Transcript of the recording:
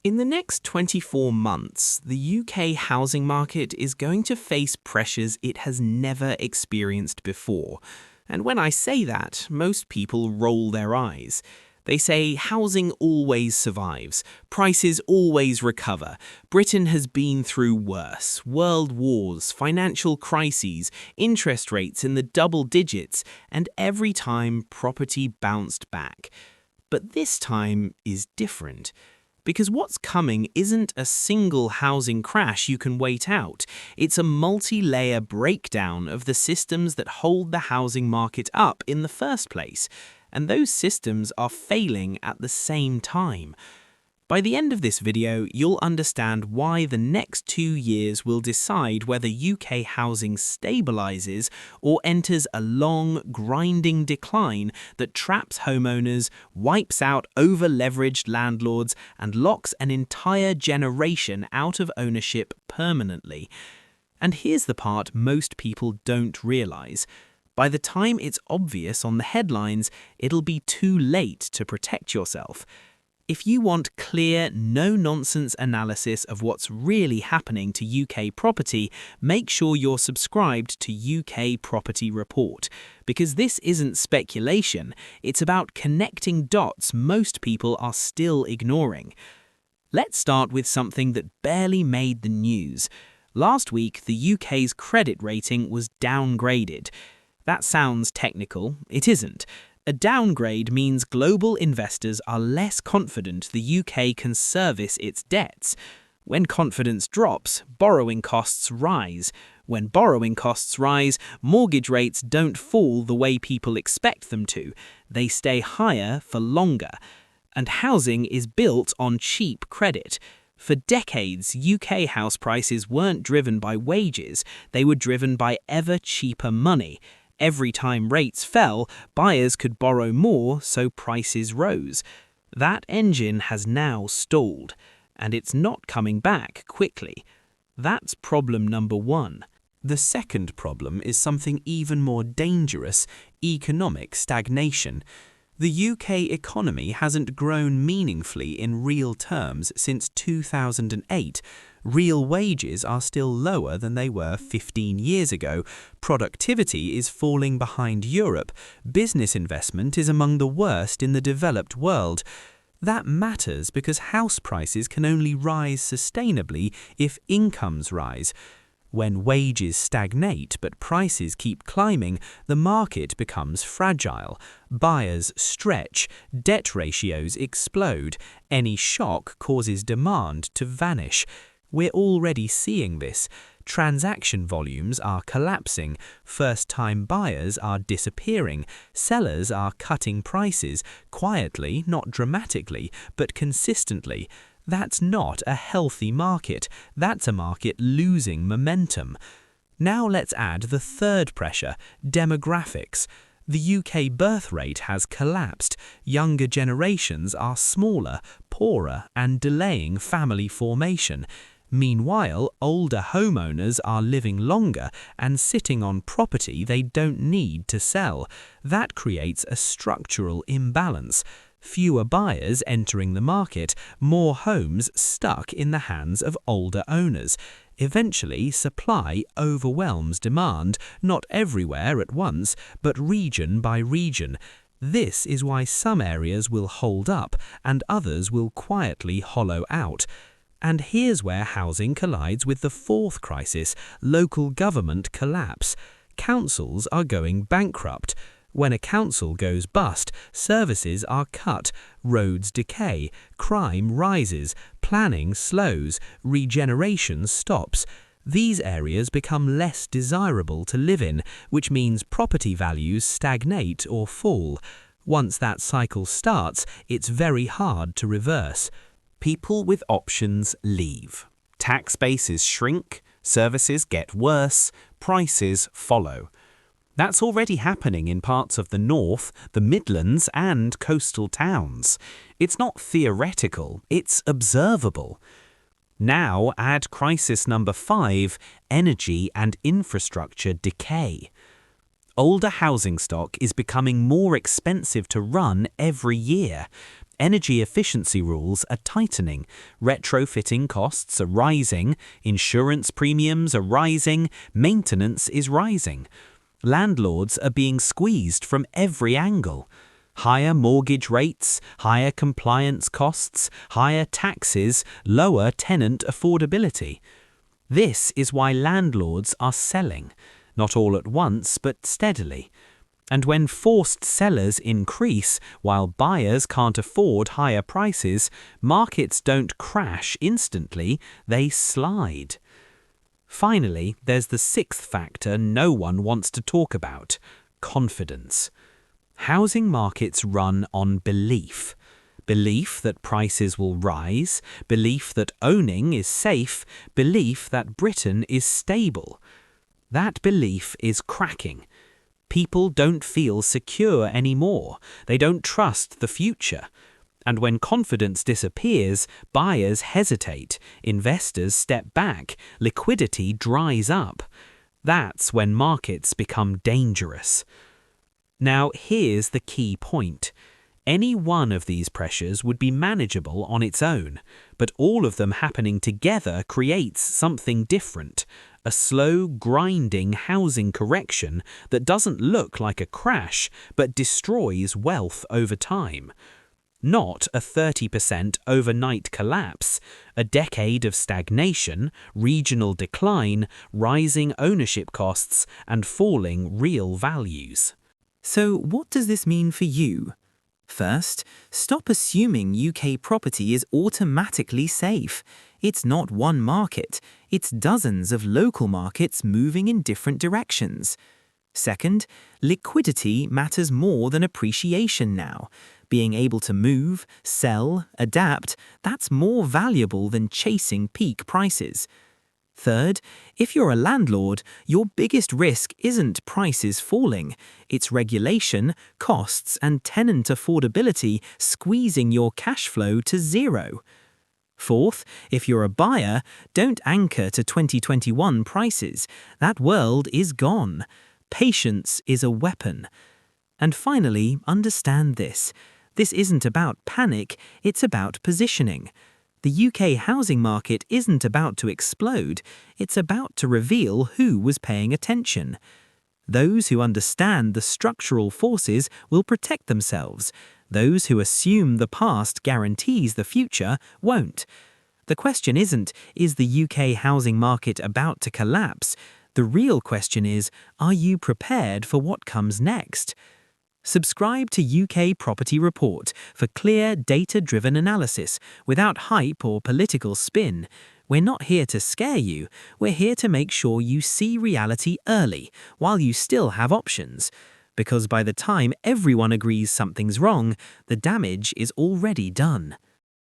In the next 24 months, the UK housing market is going to face pressures it has never experienced before. And when I say that, most people roll their eyes. They say housing always survives, prices always recover. Britain has been through worse: world wars, financial crises, interest rates in the double digits, and every time property bounced back. But this time is different. Because what's coming isn't a single housing crash you can wait out. It's a multi-layer breakdown of the systems that hold the housing market up in the first place. And those systems are failing at the same time. By the end of this video, you'll understand why the next 2 years will decide whether UK housing stabilizes or enters a long, grinding decline that traps homeowners, wipes out over-leveraged landlords, and locks an entire generation out of ownership permanently. And here's the part most people don't realize. By the time it's obvious on the headlines, it'll be too late to protect yourself. If you want clear, no-nonsense analysis of what's really happening to UK property, make sure you're subscribed to UK Property Report, because this isn't speculation, it's about connecting dots most people are still ignoring. Let's start with something that barely made the news. Last week, the UK's credit rating was downgraded. That sounds technical. It isn't. A downgrade means global investors are less confident the UK can service its debts. When confidence drops, borrowing costs rise. When borrowing costs rise, mortgage rates don't fall the way people expect them to. They stay higher for longer. And housing is built on cheap credit. For decades, UK house prices weren't driven by wages. They were driven by ever cheaper money. Every time rates fell, buyers could borrow more, so prices rose. That engine has now stalled, and it's not coming back quickly. That's problem number one. The second problem is something even more dangerous: economic stagnation. The UK economy hasn't grown meaningfully in real terms since 2008. Real wages are still lower than they were 15 years ago. Productivity is falling behind Europe. Business investment is among the worst in the developed world. That matters because house prices can only rise sustainably if incomes rise. When wages stagnate but prices keep climbing, the market becomes fragile. Buyers stretch, debt ratios explode. Any shock causes demand to vanish. We're already seeing this. Transaction volumes are collapsing. First-time buyers are disappearing. Sellers are cutting prices, quietly, not dramatically, but consistently. That's not a healthy market. That's a market losing momentum. Now let's add the third pressure: demographics. The UK birth rate has collapsed. Younger generations are smaller, poorer, and delaying family formation. Meanwhile, older homeowners are living longer and sitting on property they don't need to sell. That creates a structural imbalance. Fewer buyers entering the market, more homes stuck in the hands of older owners. Eventually, supply overwhelms demand, not everywhere at once, but region by region. This is why some areas will hold up and others will quietly hollow out. And here's where housing collides with the fourth crisis: local government collapse. Councils are going bankrupt. When a council goes bust, services are cut, roads decay, crime rises, planning slows, regeneration stops. These areas become less desirable to live in, which means property values stagnate or fall. Once that cycle starts, it's very hard to reverse. People with options leave. Tax bases shrink, services get worse, prices follow. That's already happening in parts of the North, the Midlands, and coastal towns. It's not theoretical, it's observable. Now add crisis number 5, energy and infrastructure decay. Older housing stock is becoming more expensive to run every year. Energy efficiency rules are tightening, retrofitting costs are rising, insurance premiums are rising, maintenance is rising. Landlords are being squeezed from every angle. Higher mortgage rates, higher compliance costs, higher taxes, lower tenant affordability. This is why landlords are selling, not all at once but steadily. And when forced sellers increase while buyers can't afford higher prices, markets don't crash instantly, they slide. Finally, there's the sixth factor no one wants to talk about: confidence. Housing markets run on belief. Belief that prices will rise, belief that owning is safe, belief that Britain is stable. That belief is cracking. People don't feel secure anymore. They don't trust the future. And when confidence disappears, buyers hesitate, investors step back, liquidity dries up. That's when markets become dangerous. Now, here's the key point. Any one of these pressures would be manageable on its own, but all of them happening together creates something different, a slow, grinding housing correction that doesn't look like a crash, but destroys wealth over time. Not a 30% overnight collapse, a decade of stagnation, regional decline, rising ownership costs, and falling real values. So what does this mean for you? First, stop assuming UK property is automatically safe. It's not one market, it's dozens of local markets moving in different directions. Second, liquidity matters more than appreciation now. Being able to move, sell, adapt, that's more valuable than chasing peak prices. Third, if you're a landlord, your biggest risk isn't prices falling, it's regulation, costs, and tenant affordability squeezing your cash flow to zero. Fourth, if you're a buyer, don't anchor to 2021 prices. That world is gone. Patience is a weapon. And finally, understand this. This isn't about panic, it's about positioning. The UK housing market isn't about to explode, it's about to reveal who was paying attention. Those who understand the structural forces will protect themselves. Those who assume the past guarantees the future won't. The question isn't, is the UK housing market about to collapse? The real question is, are you prepared for what comes next? Subscribe to UK Property Report for clear, data-driven analysis without hype or political spin. We're not here to scare you, we're here to make sure you see reality early, while you still have options. Because by the time everyone agrees something's wrong, the damage is already done.